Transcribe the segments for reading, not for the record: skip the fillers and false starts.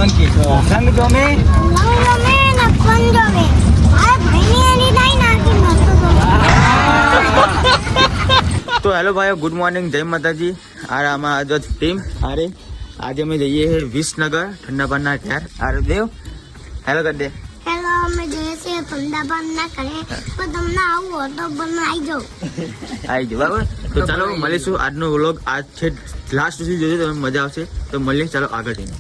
બંકી સંગ જોમે તો હેલો ભાઈઓ, ગુડ મોર્નિંગ, જય માતાજી. આરે આમાં આજો ટીમ આરે આજે અમે જઈએ છીએ વિસનગર ઠંડાબાના ઘેર. આરે દેવ હેલો કરી દે. હેલો, અમે જઈએ છીએ ઠંડાબાના ઘરે, તો તમને આવું હોય તો બને આવી જાઓ. આવી જાઓ બરાબર. તો ચાલો મળીશું. આજનો વ્લોગ આજ છે લાસ્ટ સુધી જોજો, તમે મજા આવશે. તો મળીએ, ચાલો આગળ જઈએ.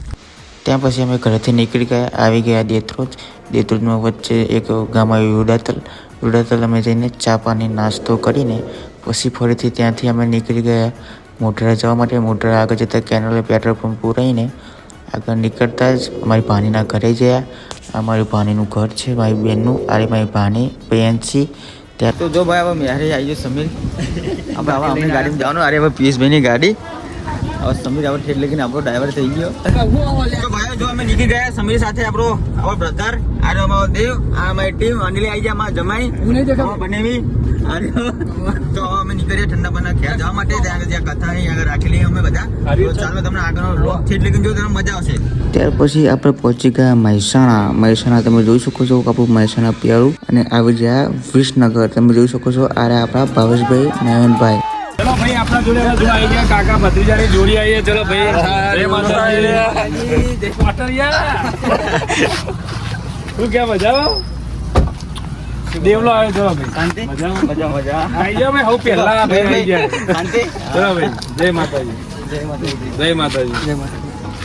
ત્યાં પછી અમે ઘરેથી નીકળી ગયા, આવી ગયા દેત્રોજમાં વચ્ચે એક ગામ આવ્યું ઉડાતલ. અમે જઈને ચા પાણી નાસ્તો કરીને પછી ફરીથી ત્યાંથી અમે નીકળી ગયા મોઢેરા જવા માટે. મોઢેરા આગળ જતાં કેનલે પેટ્રોલ પંપ પૂરાઈને આગળ નીકળતા જ અમારી ભાનીના ઘરે ગયા. અમારી ભાનીનું ઘર છે, મારી બહેનનું. આરે મારી ભાની પ્રિયંશી. ત્યાં તો જો ભાઈ હવે મેરે આવી ગયો સમીર. હવે અમે ગાડીમાં જવાનું. અરે હવે પિયુષભાઈની ગાડી. હવે સમીર આપણે ઠેઠ લગીને આપણો ડ્રાઈવર થઈ ગયો. તો ભાઈઓ જો અમે નીકળી ગયા સમીર સાથે, આપણો બ્રધર, આ અમારો દેવ, આ અમારી ટીમ, અનિલ આવી ગયા, અમારા જમાઈ બનેવી. તો અમે નીકળીએ ઠંડાબાના ઘેર જવા માટે. ત્યાં કથા આગળ રાખેલી અમે બધા. ચાલો તમને આગળનો વ્લોગ ઠેઠ લગીને જો તમને મજા આવશે. ત્યાર પછી આપણે પહોંચી ગયા મહેસાણા. તમે જોઈ શકો છો આપણું મહેસાણા પિયાળું. અને આવી ગયા વિસનગર. તમે જોઈ શકો છો આ આપણા ભાવેશભાઈ, નયનભાઈ. ચલો ભાઈ, આપણા જોડે આવી ગયા કાકા ભત્રીજાની જોડી આવી. ચલો ભાઈ, શું ક્યાં મજા દેવલો આવ્યો. ચલો ભાઈ, શાંતિ, મજા આવી જાવ ભાઈ. હવે પહેલા ભાઈ આવી ગયા. શાંતિ. ચલો ભાઈ, જય માતાજી. જય માતાજી.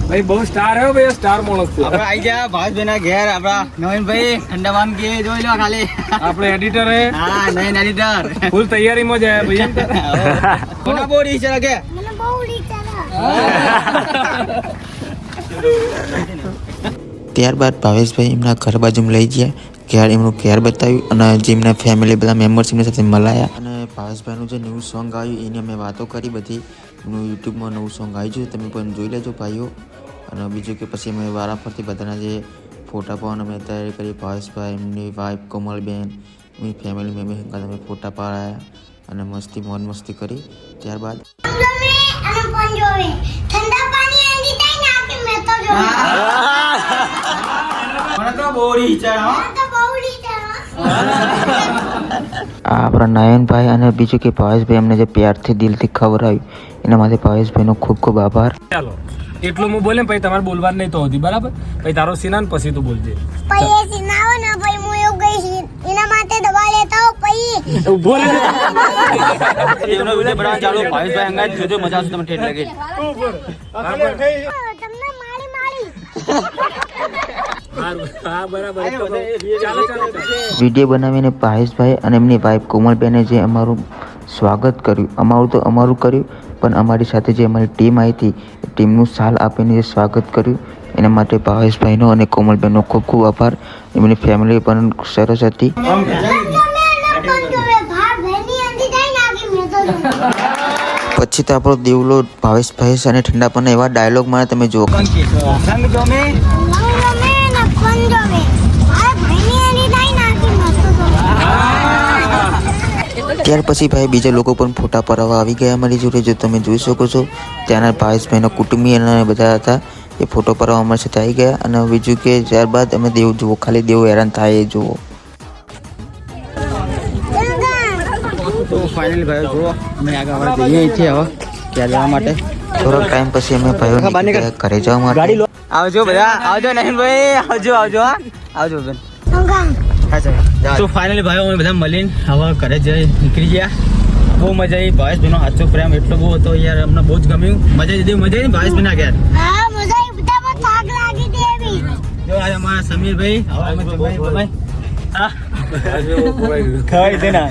ભાઈ બહુ સ્ટાર આવ્યો ભાઈ, સ્ટાર માણસ છે. આપણે આવી ગયા ભાવેશભાઈના ઘેર. આપણા નવીનભાઈ ઠંડાબાન કે જોઈ લો ખાલી. આપણે એડિટર હે. હા, નયન એડિટર ફૂલ તૈયારીમાં જ આવ્યા ભાઈ. કોના બહુ રીચ લાગે. મને બહુ રીચારા. ત્યારબાદ ભાવેશભાઈ એમના ઘર બાજુમાં લઈ ગયા. ઘેર એમનું ઘેર બતાવ્યું અને જે એમના ફેમિલી બધા મેમ્બર્સ એમની સાથે મળાયા. અને ભાવેશભાઈનું જે નવું સોંગ આવ્યું એની અમે વાતો કરી બધી. એમનું યુટ્યુબમાં નવું સોંગ આવી છે, તમે પણ જોઈ લેજો ભાઈઓ. અને બીજું કે પછી અમે વારાફરતી બધાના જે ફોટા પણ અમે તૈયારી કરી. ભાવેશભાઈ, એમની વાઈફ કોમલબેન, એમની ફેમિલી મેમ્બર સાથે અમે ફોટા પાડ્યા અને મોજ મસ્તી કરી. ત્યારબાદ આપણા નયનભાઈ અને બીજું કે ભાવેશભાઈ અમને જે પ્યારથી દિલથી ખવડાવ્યું એના માટે ભાવેશભાઈનો ખૂબ ખૂબ આભાર. ચાલો એટલું હું બોલે પછી તમારે બોલવાનું નહીં તો હતી બરાબર. પછી તારો સીના ને પછી તું બોલજે. પછી સીનાવો ને પછી હું એવું ગઈ એના માટે દવા લેતા હો પછી ઉભો રહે. એનો વિડિયો બનાવવા ચાલો. ભાવેશભાઈ અંગાત જોજો, મજા આવશે તમને ઠેઠ લાગે. તમને મારી હા બરાબર. ચાલો વિડીયો બનાવીને ભાવેશભાઈ અને એમની વાઈફ કોમલબેને જે અમારું સ્વાગત કર્યું, અમારું કર્યું, પણ અમારી સાથે જે અમારી ટીમ આવી હતી એ ટીમનું સાલ આપીને જે સ્વાગત કર્યું એના માટે ભાવેશભાઈનો અને કોમલબેનનો ખૂબ ખૂબ આભાર. એમની ફેમિલી પણ સરસ હતી. પછી તો આપણો દેવલો ભાવેશભાઈ અને ઠંડાપાના એવા ડાયલોગ મને તમે જુઓ. સંગ જોમે ત્યાર પછી ભાઈ બીજા લોકો પણ ફોટા પડાવવા આવી ગયા અમારી જોડે. જો તમે જોઈ શકો છો ત્યાંના ભાવેશભાઈના કુટુંબી અને બધા હતા એ ફોટો પડાવવા અમારી સાથે આવી ગયા. અને બીજું કે ત્યારબાદ અમે દેવ જુઓ, ખાલી દેવ હેરાન થાય એ જુઓ. તો ફાઇનલી ભાઈઓ જુઓ અમે આગળ જઈએ છીએ હવે ત્યાં જવા માટે. થોડોક ટાઈમ પછી અમે ભાઈઓ ઘરે જવા માટે. આવજો બધા, આવજો નયનભાઈ, આવજો બેન. તો ફાઇનલી ભાઈઓ અમે બધા મળીને હવે ઘરે જઈ નીકળી ગયા. બહુ મજા આવી. ભાવેશભાઈનો સાચો પ્રેમ એટલો બહુ હતો યાર, અમને બહુ જ ગમ્યું. મજા આવી ભાવેશભાઈના ઘેર. હા, મજા આવી. બધામાં થાક લાગી દેવી. જો આજે અમારા સમીરભાઈ, હવે અમે જમાઈ હા ખાઈ દે ના.